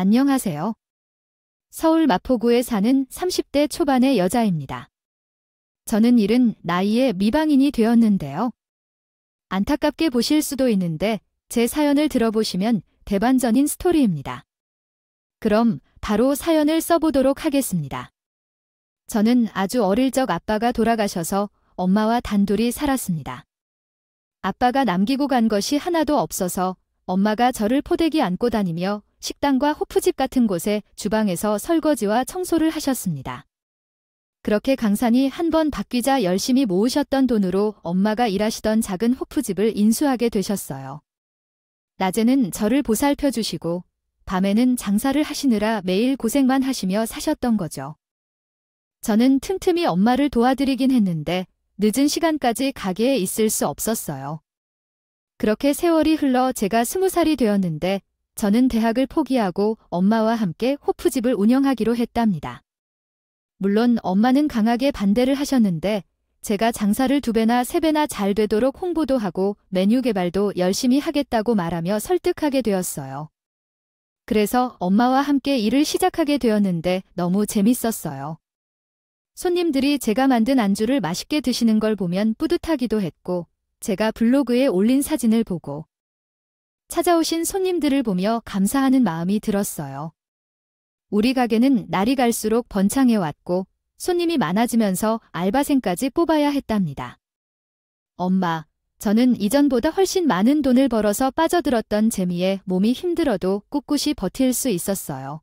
안녕하세요. 서울 마포구에 사는 30대 초반의 여자입니다. 저는 이른 나이에 미방인이 되었는데요. 안타깝게 보실 수도 있는데 제 사연을 들어보시면 대반전인 스토리입니다. 그럼 바로 사연을 써보도록 하겠습니다. 저는 아주 어릴 적 아빠가 돌아가셔서 엄마와 단둘이 살았습니다. 아빠가 남기고 간 것이 하나도 없어서 엄마가 저를 포대기 안고 다니며 식당과 호프집 같은 곳에 주방에서 설거지와 청소를 하셨습니다. 그렇게 강산이 한 번 바뀌자 열심히 모으셨던 돈으로 엄마가 일하시던 작은 호프집을 인수하게 되셨어요. 낮에는 저를 보살펴 주시고 밤에는 장사를 하시느라 매일 고생만 하시며 사셨던 거죠. 저는 틈틈이 엄마를 도와드리긴 했는데 늦은 시간까지 가게에 있을 수 없었어요. 그렇게 세월이 흘러 제가 20살이 되었는데 저는 대학을 포기하고 엄마와 함께 호프집을 운영하기로 했답니다. 물론 엄마는 강하게 반대를 하셨는데 제가 장사를 2배나 3배나 잘 되도록 홍보도 하고 메뉴 개발도 열심히 하겠다고 말하며 설득하게 되었어요. 그래서 엄마와 함께 일을 시작하게 되었는데 너무 재밌었어요. 손님들이 제가 만든 안주를 맛있게 드시는 걸 보면 뿌듯하기도 했고 제가 블로그에 올린 사진을 보고 찾아오신 손님들을 보며 감사하는 마음이 들었어요. 우리 가게는 날이 갈수록 번창해왔고 손님이 많아지면서 알바생까지 뽑아야 했답니다. 엄마, 저는 이전보다 훨씬 많은 돈을 벌어서 빠져들었던 재미에 몸이 힘들어도 꿋꿋이 버틸 수 있었어요.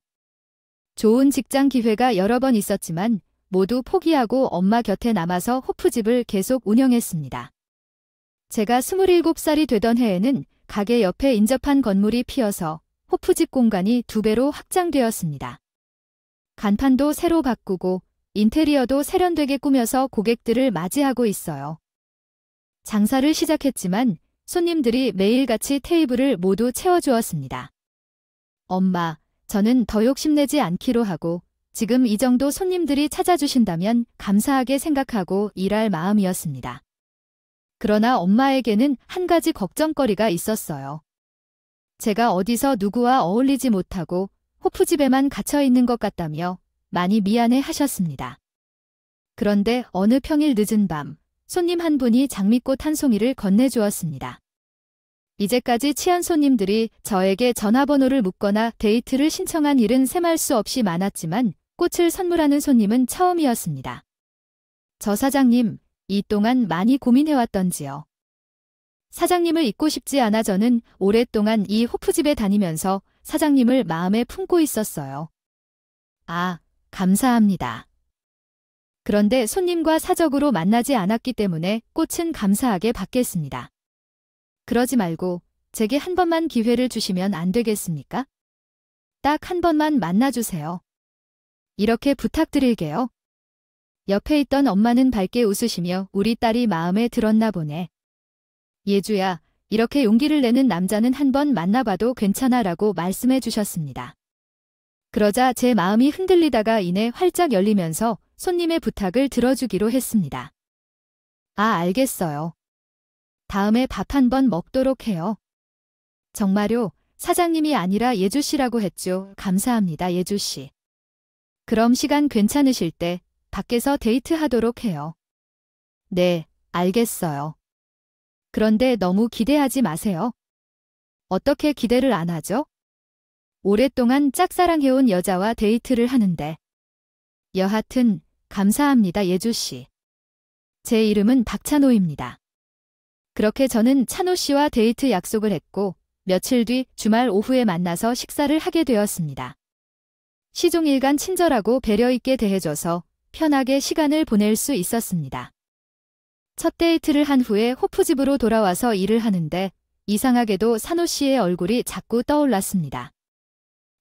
좋은 직장 기회가 여러 번 있었지만 모두 포기하고 엄마 곁에 남아서 호프집을 계속 운영했습니다. 제가 27살이 되던 해에는 가게 옆에 인접한 건물이 피어서 호프집 공간이 2배로 확장되었습니다. 간판도 새로 바꾸고 인테리어도 세련되게 꾸며서 고객들을 맞이하고 있어요. 장사를 시작했지만 손님들이 매일같이 테이블을 모두 채워주었습니다. 엄마, 저는 더 욕심내지 않기로 하고 지금 이 정도 손님들이 찾아주신다면 감사하게 생각하고 일할 마음이었습니다. 그러나 엄마에게는 한 가지 걱정거리가 있었어요. 제가 어디서 누구와 어울리지 못하고 호프집에만 갇혀 있는 것 같다며 많이 미안해 하셨습니다. 그런데 어느 평일 늦은 밤 손님 한 분이 장미꽃 한 송이를 건네주었습니다. 이제까지 취한 손님들이 저에게 전화번호를 묻거나 데이트를 신청한 일은 셈할 수 없이 많았지만 꽃을 선물하는 손님은 처음이었습니다. 저 사장님, 이 동안 많이 고민해왔던지요. 사장님을 잊고 싶지 않아 저는 오랫동안 이 호프집에 다니면서 사장님을 마음에 품고 있었어요. 아, 감사합니다. 그런데 손님과 사적으로 만나지 않았기 때문에 꽃은 감사하게 받겠습니다. 그러지 말고 제게 한 번만 기회를 주시면 안 되겠습니까? 딱 한 번만 만나주세요. 이렇게 부탁드릴게요. 옆에 있던 엄마는 밝게 웃으시며 우리 딸이 마음에 들었나 보네. 예주야, 이렇게 용기를 내는 남자는 한 번 만나봐도 괜찮아 라고 말씀해 주셨습니다. 그러자 제 마음이 흔들리다가 이내 활짝 열리면서 손님의 부탁을 들어주기로 했습니다. 아, 알겠어요. 다음에 밥 한 번 먹도록 해요. 정말요? 사장님이 아니라 예주씨라고 했죠. 감사합니다, 예주씨. 그럼 시간 괜찮으실 때 밖에서 데이트하도록 해요. 네, 알겠어요. 그런데 너무 기대하지 마세요. 어떻게 기대를 안 하죠? 오랫동안 짝사랑해온 여자와 데이트를 하는데. 여하튼 감사합니다, 예주씨. 제 이름은 박찬호입니다. 그렇게 저는 찬호씨와 데이트 약속을 했고 며칠 뒤 주말 오후에 만나서 식사를 하게 되었습니다. 시종일관 친절하고 배려있게 대해줘서 편하게 시간을 보낼 수 있었습니다. 첫 데이트를 한 후에 호프집으로 돌아와서 일을 하는데 이상하게도 산호씨의 얼굴이 자꾸 떠올랐습니다.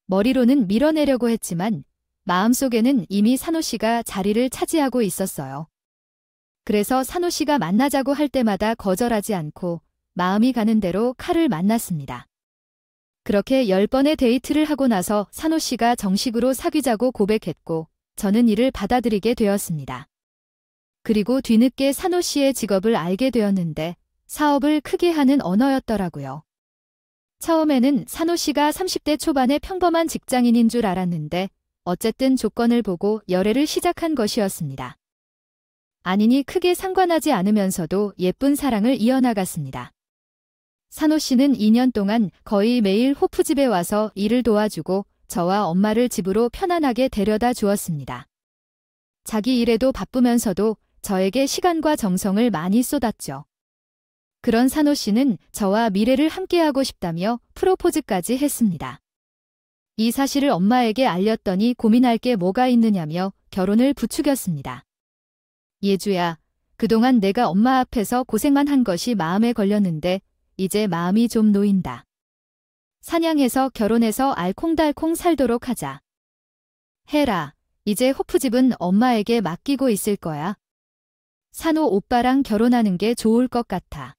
머리로는 밀어내려고 했지만 마음속에는 이미 산호씨가 자리를 차지하고 있었어요. 그래서 산호씨가 만나자고 할 때마다 거절하지 않고 마음이 가는 대로 칼을 만났습니다. 그렇게 10번의 데이트를 하고 나서 산호씨가 정식으로 사귀자고 고백했고 저는 이를 받아들이게 되었습니다. 그리고 뒤늦게 산호씨의 직업을 알게 되었는데 사업을 크게 하는 언어였더라고요. 처음에는 산호 씨가 30대 초반의 평범한 직장인인 줄 알았는데 어쨌든 조건을 보고 열애를 시작한 것이었습니다. 아니니 크게 상관하지 않으면서도 예쁜 사랑을 이어나갔습니다. 산호 씨는 2년 동안 거의 매일 호프집에 와서 일을 도와주고 저와 엄마를 집으로 편안하게 데려다 주었습니다. 자기 일에도 바쁘면서도 저에게 시간과 정성을 많이 쏟았죠. 그런 산호 씨는 저와 미래를 함께하고 싶다며 프로포즈까지 했습니다. 이 사실을 엄마에게 알렸더니 고민할 게 뭐가 있느냐며 결혼을 부추겼습니다. 예주야, 그동안 내가 엄마 앞에서 고생만 한 것이 마음에 걸렸는데 이제 마음이 좀 놓인다. 사냥해서 결혼해서 알콩달콩 살도록 하자. 해라, 이제 호프집은 엄마에게 맡기고 있을 거야. 산호 오빠랑 결혼하는 게 좋을 것 같아.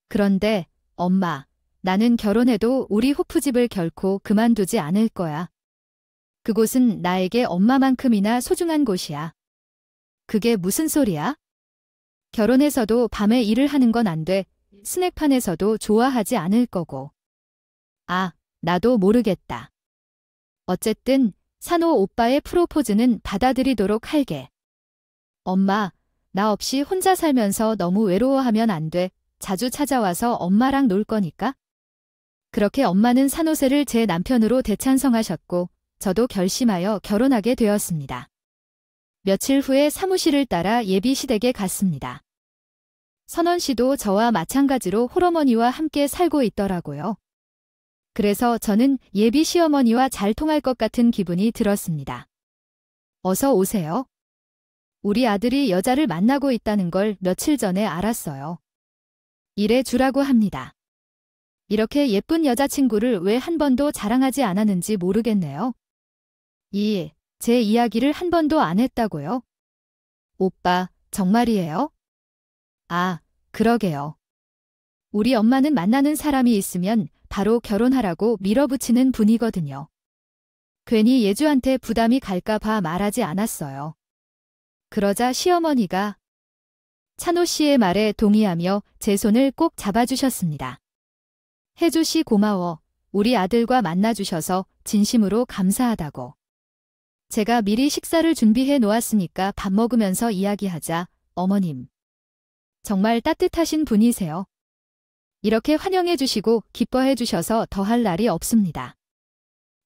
그런데 엄마, 나는 결혼해도 우리 호프집을 결코 그만두지 않을 거야. 그곳은 나에게 엄마만큼이나 소중한 곳이야. 그게 무슨 소리야? 결혼해서도 밤에 일을 하는 건 안 돼. 스낵판에서도 좋아하지 않을 거고. 아, 나도 모르겠다. 어쨌든 산호 오빠의 프로포즈는 받아들이도록 할게. 엄마, 나 없이 혼자 살면서 너무 외로워하면 안 돼. 자주 찾아와서 엄마랑 놀 거니까. 그렇게 엄마는 산호세를 제 남편으로 대찬성하셨고 저도 결심하여 결혼하게 되었습니다. 며칠 후에 사무실을 따라 예비 시댁에 갔습니다. 선원 씨도 저와 마찬가지로 홀어머니와 함께 살고 있더라고요. 그래서 저는 예비 시어머니와 잘 통할 것 같은 기분이 들었습니다. 어서 오세요. 우리 아들이 여자를 만나고 있다는 걸 며칠 전에 알았어요. 일해 주라고 합니다. 이렇게 예쁜 여자친구를 왜 한 번도 자랑하지 않았는지 모르겠네요. 제 이야기를 한 번도 안 했다고요? 오빠, 정말이에요? 아, 그러게요. 우리 엄마는 만나는 사람이 있으면 바로 결혼하라고 밀어붙이는 분이거든요. 괜히 예주한테 부담이 갈까 봐 말하지 않았어요. 그러자 시어머니가 찬호 씨의 말에 동의하며 제 손을 꼭 잡아주셨습니다. 혜주 씨 고마워. 우리 아들과 만나주셔서 진심으로 감사하다고. 제가 미리 식사를 준비해 놓았으니까 밥 먹으면서 이야기하자, 어머님. 정말 따뜻하신 분이세요. 이렇게 환영해 주시고 기뻐해 주셔서 더할 날이 없습니다.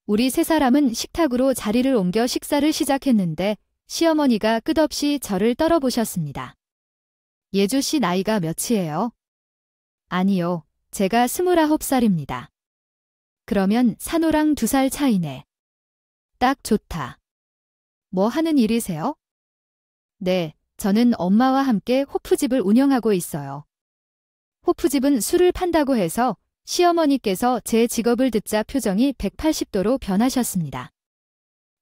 우리 세 사람은 식탁으로 자리를 옮겨 식사를 시작했는데 시어머니가 끝없이 저를 떨어보셨습니다. 예주 씨 나이가 몇이에요? 아니요, 제가 29살입니다. 그러면 산호랑 2살 차이네. 딱 좋다. 뭐 하는 일이세요? 네, 저는 엄마와 함께 호프집을 운영하고 있어요. 호프집은 술을 판다고 해서 시어머니께서 제 직업을 듣자 표정이 180도로 변하셨습니다.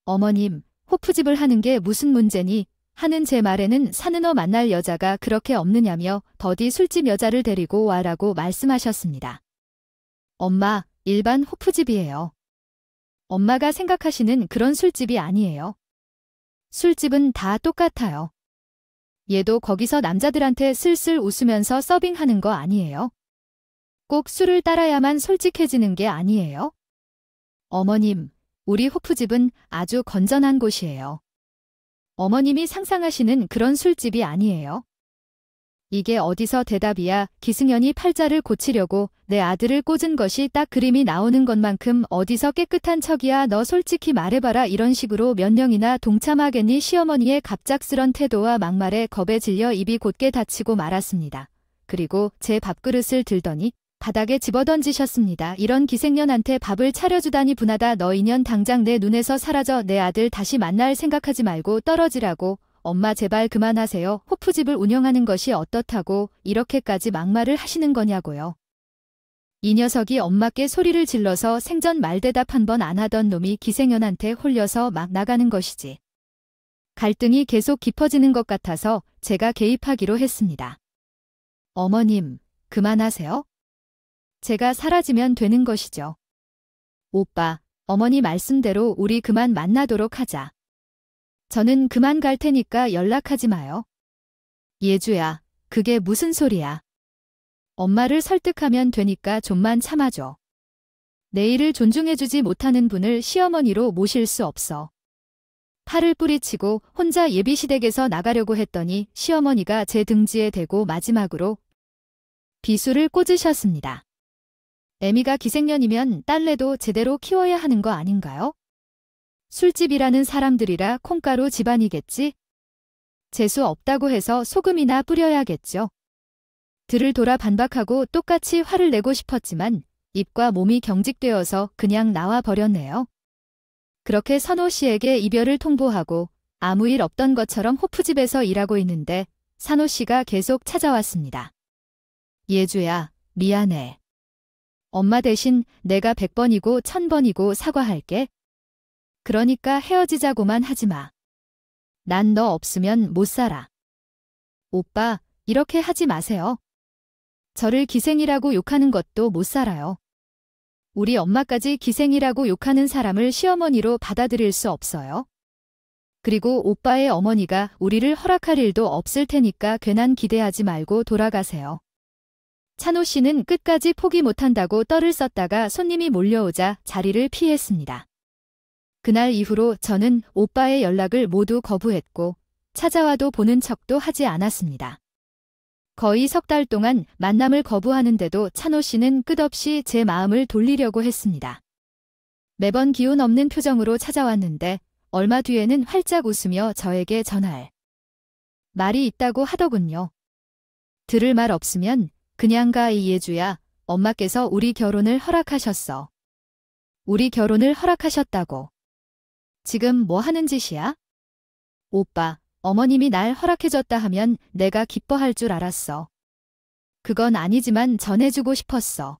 어머님, 호프집을 하는 게 무슨 문제니? 하는 제 말에는 사는어 만날 여자가 그렇게 없느냐며 더디 술집 여자를 데리고 와라고 말씀하셨습니다. 엄마, 일반 호프집이에요. 엄마가 생각하시는 그런 술집이 아니에요. 술집은 다 똑같아요. 얘도 거기서 남자들한테 슬슬 웃으면서 서빙하는 거 아니에요? 꼭 술을 따라야만 솔직해지는 게 아니에요? 어머님, 우리 호프집은 아주 건전한 곳이에요. 어머님이 상상하시는 그런 술집이 아니에요. 이게 어디서 대답이야. 기승연이 팔자를 고치려고 내 아들을 꽂은 것이 딱 그림이 나오는 것만큼 어디서 깨끗한 척이야. 너 솔직히 말해봐라. 이런 식으로 몇 명이나 동참하겠니? 시어머니의 갑작스런 태도와 막말에 겁에 질려 입이 곧게 닫히고 말았습니다. 그리고 제 밥그릇을 들더니 바닥에 집어던지셨습니다. 이런 기생년한테 밥을 차려주다니 분하다. 너 인연 당장 내 눈에서 사라져. 내 아들 다시 만날 생각하지 말고 떨어지라고. 엄마 제발 그만하세요. 호프집을 운영하는 것이 어떻다고 이렇게까지 막말을 하시는 거냐고요. 이 녀석이 엄마께 소리를 질러서 생전 말대답 한 번 안 하던 놈이 기생년한테 홀려서 막 나가는 것이지. 갈등이 계속 깊어지는 것 같아서 제가 개입하기로 했습니다. 어머님, 그만하세요. 제가 사라지면 되는 것이죠. 오빠, 어머니 말씀대로 우리 그만 만나도록 하자. 저는 그만 갈 테니까 연락하지 마요. 예주야, 그게 무슨 소리야. 엄마를 설득하면 되니까 좀만 참아줘. 내 일을 존중해주지 못하는 분을 시어머니로 모실 수 없어. 팔을 뿌리치고 혼자 예비시댁에서 나가려고 했더니 시어머니가 제 등지에 대고 마지막으로 비수를 꽂으셨습니다. 애미가 기생년이면 딸내도 제대로 키워야 하는 거 아닌가요? 술집이라는 사람들이라 콩가루 집안이겠지? 재수 없다고 해서 소금이나 뿌려야겠죠. 들을 돌아 반박하고 똑같이 화를 내고 싶었지만 입과 몸이 경직되어서 그냥 나와 버렸네요. 그렇게 선호 씨에게 이별을 통보하고 아무 일 없던 것처럼 호프집에서 일하고 있는데 산호 씨가 계속 찾아왔습니다. 예주야, 미안해. 엄마 대신 내가 100번이고 1000번이고 사과할게. 그러니까 헤어지자고만 하지 마. 난 너 없으면 못 살아. 오빠, 이렇게 하지 마세요. 저를 기생이라고 욕하는 것도 못 살아요. 우리 엄마까지 기생이라고 욕하는 사람을 시어머니로 받아들일 수 없어요. 그리고 오빠의 어머니가 우리를 허락할 일도 없을 테니까 괜한 기대하지 말고 돌아가세요. 찬호 씨는 끝까지 포기 못한다고 떨을 썼다가 손님이 몰려오자 자리를 피했습니다. 그날 이후로 저는 오빠의 연락을 모두 거부했고 찾아와도 보는 척도 하지 않았습니다. 거의 석 달 동안 만남을 거부하는데도 찬호 씨는 끝없이 제 마음을 돌리려고 했습니다. 매번 기운 없는 표정으로 찾아왔는데 얼마 뒤에는 활짝 웃으며 저에게 전할 말이 있다고 하더군요. 들을 말 없으면 그냥 가 이예주야. 엄마께서 우리 결혼을 허락하셨어. 우리 결혼을 허락하셨다고. 지금 뭐 하는 짓이야? 오빠, 어머님이 날 허락해줬다 하면 내가 기뻐할 줄 알았어. 그건 아니지만 전해주고 싶었어.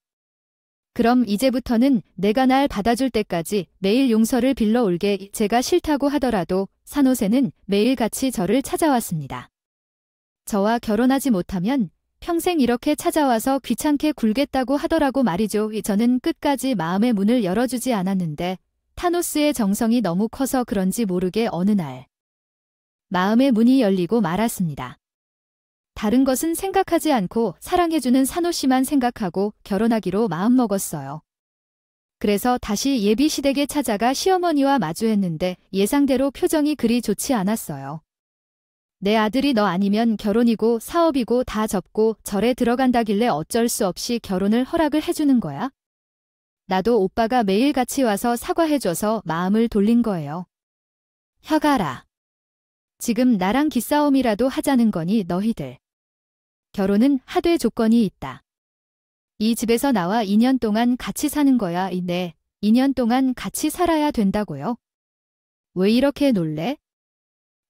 그럼 이제부터는 내가 날 받아줄 때까지 매일 용서를 빌러 올게. 제가 싫다고 하더라도 산호세는 매일같이 저를 찾아왔습니다. 저와 결혼하지 못하면 평생 이렇게 찾아와서 귀찮게 굴겠다고 하더라고 말이죠. 저는 끝까지 마음의 문을 열어주지 않았는데 타노스의 정성이 너무 커서 그런지 모르게 어느 날 마음의 문이 열리고 말았습니다. 다른 것은 생각하지 않고 사랑해주는 산호 씨만 생각하고 결혼하기로 마음먹었어요. 그래서 다시 예비시댁에 찾아가 시어머니와 마주했는데 예상대로 표정이 그리 좋지 않았어요. 내 아들이 너 아니면 결혼이고 사업이고 다 접고 절에 들어간다길래 어쩔 수 없이 결혼을 허락을 해주는 거야? 나도 오빠가 매일 같이 와서 사과해줘서 마음을 돌린 거예요. 혀가라. 지금 나랑 기싸움이라도 하자는 거니 너희들. 결혼은 하되 조건이 있다. 이 집에서 나와 2년 동안 같이 사는 거야. 네, 2년 동안 같이 살아야 된다고요? 왜 이렇게 놀래?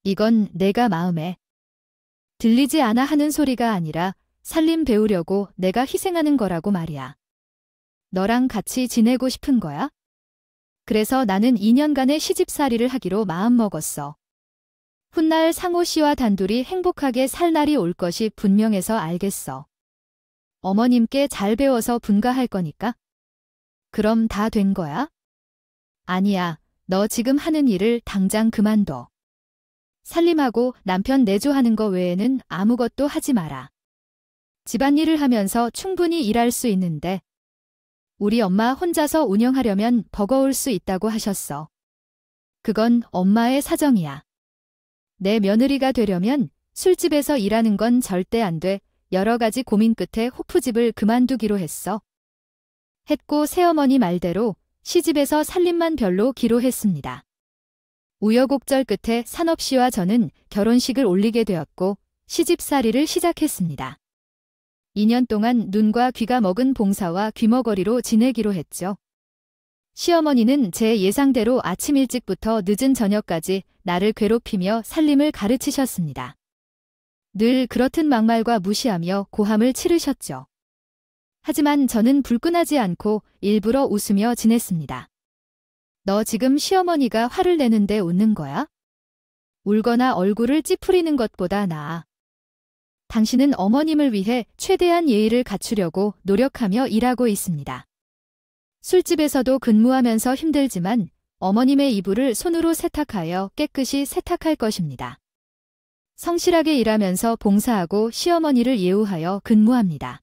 이건 내가 마음에 들리지 않아 하는 소리가 아니라 살림 배우려고 내가 희생하는 거라고 말이야. 너랑 같이 지내고 싶은 거야? 그래서 나는 2년간의 시집살이를 하기로 마음먹었어. 훗날 상호 씨와 단둘이 행복하게 살 날이 올 것이 분명해서 알겠어. 어머님께 잘 배워서 분가할 거니까? 그럼 다 된 거야? 아니야, 너 지금 하는 일을 당장 그만둬. 살림하고 남편 내조하는 거 외에는 아무것도 하지 마라. 집안일을 하면서 충분히 일할 수 있는데 우리 엄마 혼자서 운영하려면 버거울 수 있다고 하셨어. 그건 엄마의 사정이야. 내 며느리가 되려면 술집에서 일하는 건 절대 안 돼. 여러 가지 고민 끝에 호프집을 그만두기로 했어. 했고 새어머니 말대로 시집에서 살림만 별로 기로했습니다. 우여곡절 끝에 산업씨와 저는 결혼식을 올리게 되었고 시집살이를 시작했습니다. 2년 동안 눈과 귀가 먹은 봉사와 귀머거리로 지내기로 했죠. 시어머니는 제 예상대로 아침 일찍부터 늦은 저녁까지 나를 괴롭히며 살림을 가르치셨습니다. 늘 그렇듯 막말과 무시하며 고함을 치르셨죠. 하지만 저는 불끈하지 않고 일부러 웃으며 지냈습니다. 너 지금 시어머니가 화를 내는데 웃는 거야? 울거나 얼굴을 찌푸리는 것보다 나아. 당신은 어머님을 위해 최대한 예의를 갖추려고 노력하며 일하고 있습니다. 술집에서도 근무하면서 힘들지만 어머님의 이불을 손으로 세탁하여 깨끗이 세탁할 것입니다. 성실하게 일하면서 봉사하고 시어머니를 예우하여 근무합니다.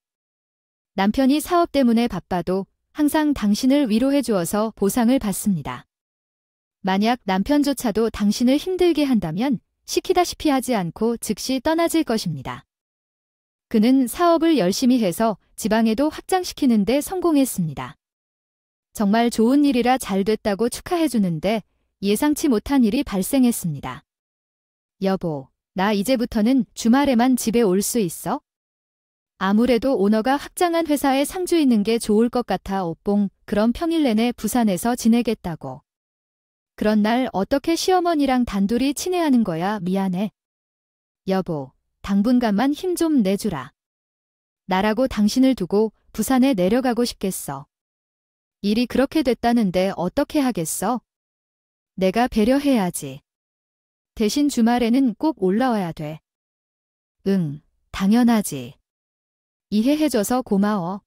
남편이 사업 때문에 바빠도 항상 당신을 위로해 주어서 보상을 받습니다. 만약 남편조차도 당신을 힘들게 한다면 시키다시피 하지 않고 즉시 떠나질 것입니다. 그는 사업을 열심히 해서 지방에도 확장시키는 데 성공했습니다. 정말 좋은 일이라 잘 됐다고 축하해 주는데 예상치 못한 일이 발생했습니다. 여보, 나 이제부터는 주말에만 집에 올 수 있어? 아무래도 오너가 확장한 회사에 상주 있는 게 좋을 것 같아 오뽕, 그럼 평일 내내 부산에서 지내겠다고. 그런 날 어떻게 시어머니랑 단둘이 친해하는 거야. 미안해. 여보, 당분간만 힘 좀 내주라. 나라고 당신을 두고 부산에 내려가고 싶겠어. 일이 그렇게 됐다는데 어떻게 하겠어? 내가 배려해야지. 대신 주말에는 꼭 올라와야 돼. 응, 당연하지. 이해해줘서 고마워.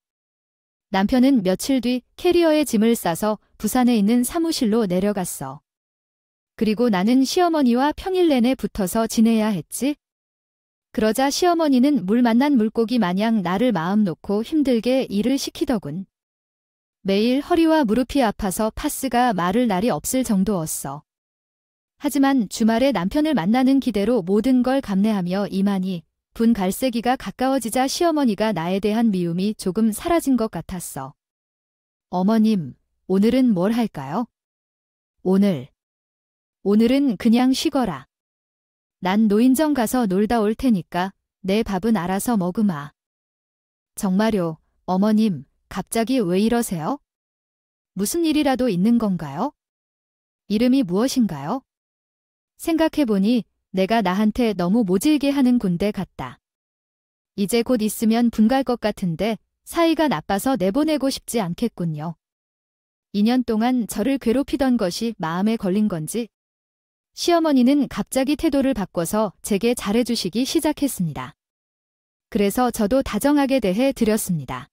남편은 며칠 뒤 캐리어에 짐을 싸서 부산에 있는 사무실로 내려갔어. 그리고 나는 시어머니와 평일 내내 붙어서 지내야 했지. 그러자 시어머니는 물 만난 물고기 마냥 나를 마음 놓고 힘들게 일을 시키더군. 매일 허리와 무릎이 아파서 파스가 마를 날이 없을 정도였어. 하지만 주말에 남편을 만나는 기대로 모든 걸 감내하며 이만희 분 갈색이가 가까워지자 시어머니가 나에 대한 미움이 조금 사라진 것 같았어. 어머님, 오늘은 뭘 할까요? 오늘은 그냥 쉬거라. 난 노인정 가서 놀다 올 테니까 내 밥은 알아서 먹으마. 정말요, 어머님, 갑자기 왜 이러세요? 무슨 일이라도 있는 건가요? 이름이 무엇인가요? 생각해보니 내가 나한테 너무 모질게 하는 군대 같다. 이제 곧 있으면 분갈 것 같은데 사이가 나빠서 내보내고 싶지 않겠군요. 2년 동안 저를 괴롭히던 것이 마음에 걸린 건지 시어머니는 갑자기 태도를 바꿔서 제게 잘해주시기 시작했습니다. 그래서 저도 다정하게 대해 드렸습니다.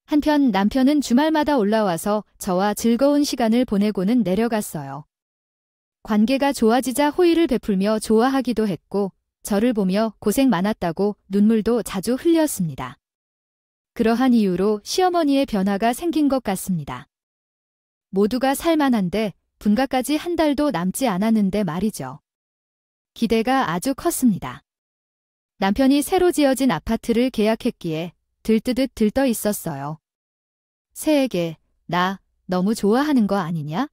한편 남편은 주말마다 올라와서 저와 즐거운 시간을 보내고는 내려갔어요. 관계가 좋아지자 호의를 베풀며 좋아하기도 했고 저를 보며 고생 많았다고 눈물도 자주 흘렸습니다. 그러한 이유로 시어머니의 변화가 생긴 것 같습니다. 모두가 살만한데 분가까지 한 달도 남지 않았는데 말이죠. 기대가 아주 컸습니다. 남편이 새로 지어진 아파트를 계약했기에 들뜨듯 들떠 있었어요. 새에게 나 너무 좋아하는 거 아니냐?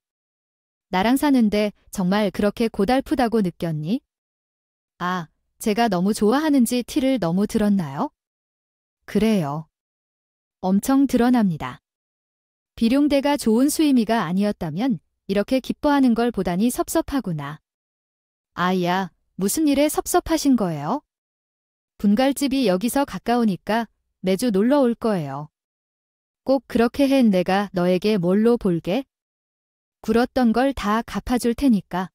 나랑 사는데 정말 그렇게 고달프다고 느꼈니? 아, 제가 너무 좋아하는지 티를 너무 들었나요? 그래요. 엄청 드러납니다. 비룡대가 좋은 수임이가 아니었다면 이렇게 기뻐하는 걸 보다니 섭섭하구나. 아이야, 무슨 일에 섭섭하신 거예요? 분갈집이 여기서 가까우니까 매주 놀러 올 거예요. 꼭 그렇게 해 내가 너에게 뭘로 볼게? 굴었던 걸 다 갚아줄 테니까.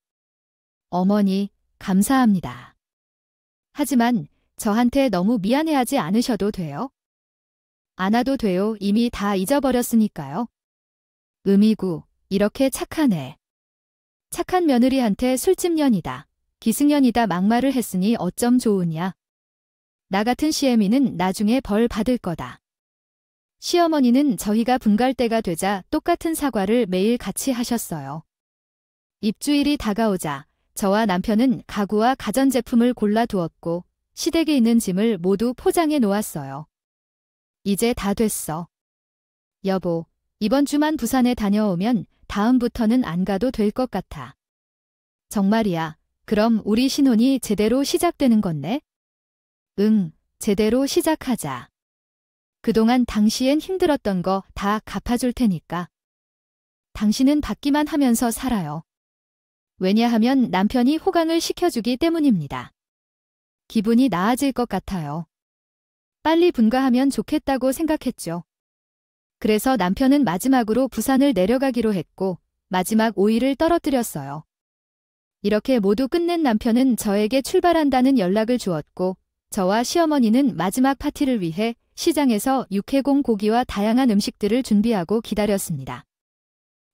어머니, 감사합니다. 하지만 저한테 너무 미안해하지 않으셔도 돼요? 안 와도 돼요. 이미 다 잊어버렸으니까요. 음이구, 이렇게 착하네. 착한 며느리한테 술집년이다. 기승년이다 막말을 했으니 어쩜 좋으냐. 나 같은 시애미는 나중에 벌 받을 거다. 시어머니는 저희가 분갈 때가 되자 똑같은 사과를 매일 같이 하셨어요. 입주일이 다가오자 저와 남편은 가구와 가전제품을 골라두었고 시댁에 있는 짐을 모두 포장해 놓았어요. 이제 다 됐어. 여보, 이번 주만 부산에 다녀오면 다음부터는 안 가도 될 것 같아. 정말이야. 그럼 우리 신혼이 제대로 시작되는 거네? 응, 제대로 시작하자. 그동안 당시엔 힘들었던 거 다 갚아줄 테니까. 당신은 받기만 하면서 살아요. 왜냐하면 남편이 호강을 시켜주기 때문입니다. 기분이 나아질 것 같아요. 빨리 분가하면 좋겠다고 생각했죠. 그래서 남편은 마지막으로 부산을 내려가기로 했고 마지막 오이를 떨어뜨렸어요. 이렇게 모두 끝낸 남편은 저에게 출발한다는 연락을 주었고 저와 시어머니는 마지막 파티를 위해 시장에서 육해공 고기와 다양한 음식들을 준비하고 기다렸습니다.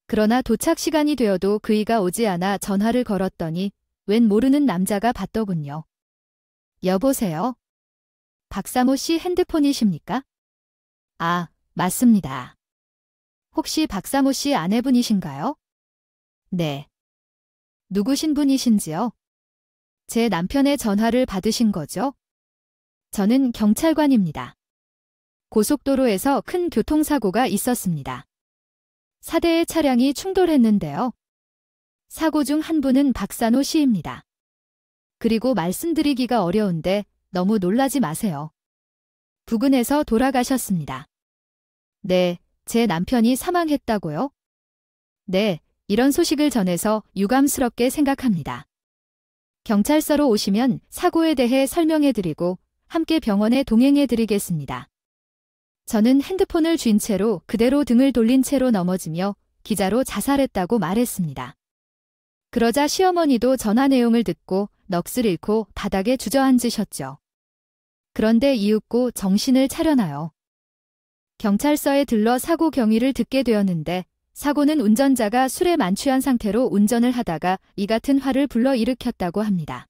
그러나 도착 시간이 되어도 그이가 오지 않아 전화를 걸었더니 웬 모르는 남자가 받더군요. 여보세요? 박사모 씨 핸드폰이십니까? 아, 맞습니다. 혹시 박사모 씨 아내분이신가요? 네. 누구신 분이신지요? 제 남편의 전화를 받으신 거죠? 저는 경찰관입니다. 고속도로에서 큰 교통사고가 있었습니다. 4대의 차량이 충돌했는데요. 사고 중 한 분은 박사노 씨입니다. 그리고 말씀드리기가 어려운데 너무 놀라지 마세요. 부근에서 돌아가셨습니다. 네, 제 남편이 사망했다고요? 네, 이런 소식을 전해서 유감스럽게 생각합니다. 경찰서로 오시면 사고에 대해 설명해드리고 함께 병원에 동행해드리겠습니다. 저는 핸드폰을 쥔 채로 그대로 등을 돌린 채로 넘어지며 기자로 자살했다고 말했습니다. 그러자 시어머니도 전화 내용을 듣고 넋을 잃고 바닥에 주저앉으셨죠. 그런데 이윽고 정신을 차려나요. 경찰서에 들러 사고 경위를 듣게 되었는데 사고는 운전자가 술에 만취한 상태로 운전을 하다가 이 같은 화를 불러일으켰다고 합니다.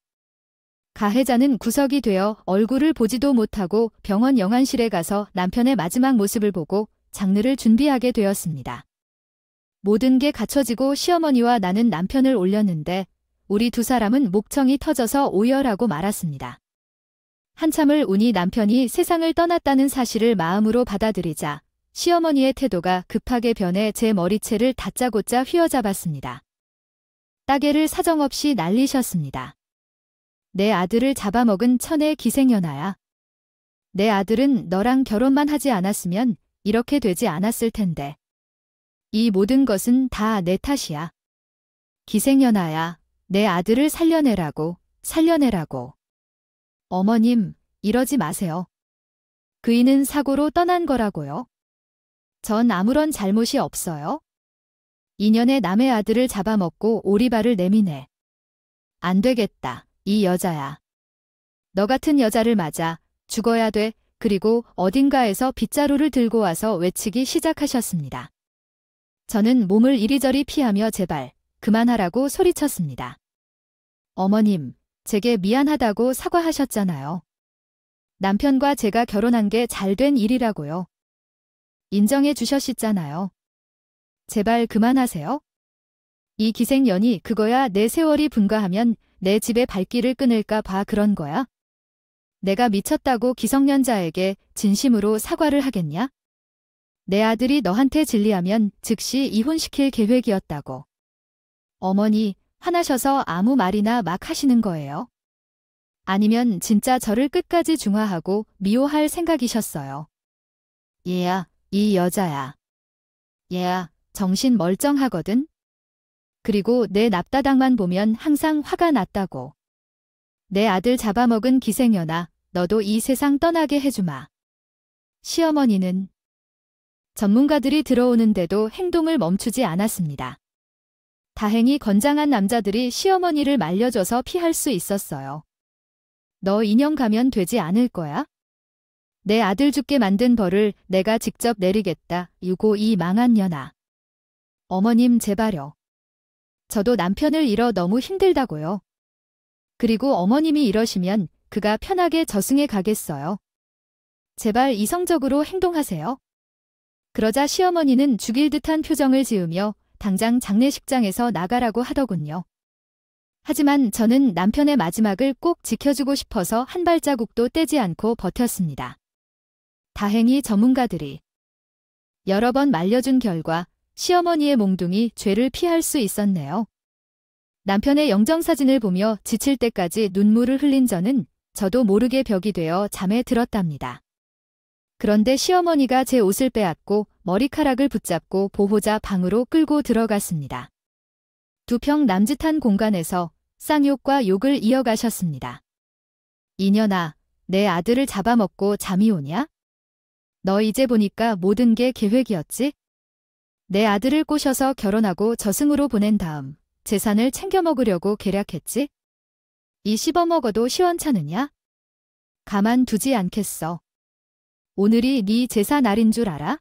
가해자는 구석이 되어 얼굴을 보지도 못하고 병원 영안실에 가서 남편의 마지막 모습을 보고 장례를 준비하게 되었습니다. 모든 게 갖춰지고 시어머니와 나는 남편을 올렸는데 우리 두 사람은 목청이 터져서 오열하고 말았습니다. 한참을 우니 남편이 세상을 떠났다는 사실을 마음으로 받아들이자 시어머니의 태도가 급하게 변해 제 머리채를 다짜고짜 휘어잡았습니다. 따개를 사정없이 날리셨습니다. 내 아들을 잡아먹은 천의 기생연하야. 내 아들은 너랑 결혼만 하지 않았으면 이렇게 되지 않았을 텐데. 이 모든 것은 다 내 탓이야. 기생연하야, 내 아들을 살려내라고, 살려내라고. 어머님, 이러지 마세요. 그이는 사고로 떠난 거라고요. 전 아무런 잘못이 없어요. 2년에 남의 아들을 잡아먹고 오리발을 내미네. 안 되겠다, 이 여자야. 너 같은 여자를 맞아 죽어야 돼. 그리고 어딘가에서 빗자루를 들고 와서 외치기 시작하셨습니다. 저는 몸을 이리저리 피하며 제발 그만하라고 소리쳤습니다. 어머님, 제게 미안하다고 사과하셨잖아요. 남편과 제가 결혼한 게 잘된 일이라고요. 인정해 주셨잖아요. 제발 그만하세요. 이 기생년이 그거야. 내 세월이 분가하면 내 집에 발길을 끊을까 봐 그런 거야? 내가 미쳤다고 기성년자에게 진심으로 사과를 하겠냐? 내 아들이 너한테 진리하면 즉시 이혼시킬 계획이었다고. 어머니, 화나셔서 아무 말이나 막 하시는 거예요? 아니면 진짜 저를 끝까지 중화하고 미워할 생각이셨어요? 얘야, 이 여자야. 얘야, 정신 멀쩡하거든? 그리고 내 납다당만 보면 항상 화가 났다고. 내 아들 잡아먹은 기생년아, 너도 이 세상 떠나게 해주마. 시어머니는 전문가들이 들어오는데도 행동을 멈추지 않았습니다. 다행히 건장한 남자들이 시어머니를 말려줘서 피할 수 있었어요. 너 2년 가면 되지 않을 거야? 내 아들 죽게 만든 벌을 내가 직접 내리겠다. 유고 이 망한 년아. 어머님 제발요. 저도 남편을 잃어 너무 힘들다고요. 그리고 어머님이 이러시면 그가 편하게 저승에 가겠어요. 제발 이성적으로 행동하세요. 그러자 시어머니는 죽일 듯한 표정을 지으며 당장 장례식장에서 나가라고 하더군요. 하지만 저는 남편의 마지막을 꼭 지켜주고 싶어서 한 발자국도 떼지 않고 버텼습니다. 다행히 전문가들이 여러 번 말려준 결과 시어머니의 몽둥이 죄를 피할 수 있었네요. 남편의 영정사진을 보며 지칠 때까지 눈물을 흘린 저도 모르게 벽이 되어 잠에 들었답니다. 그런데 시어머니가 제 옷을 빼앗고 머리카락을 붙잡고 보호자 방으로 끌고 들어갔습니다. 두 평 남짓한 공간에서 쌍욕과 욕을 이어가셨습니다. 이년아, 내 아들을 잡아먹고 잠이 오냐? 너 이제 보니까 모든 게 계획이었지? 내 아들을 꼬셔서 결혼하고 저승으로 보낸 다음 재산을 챙겨 먹으려고 계략했지? 이 씹어먹어도 시원찮으냐? 가만두지 않겠어. 오늘이 네 제사 날인 줄 알아?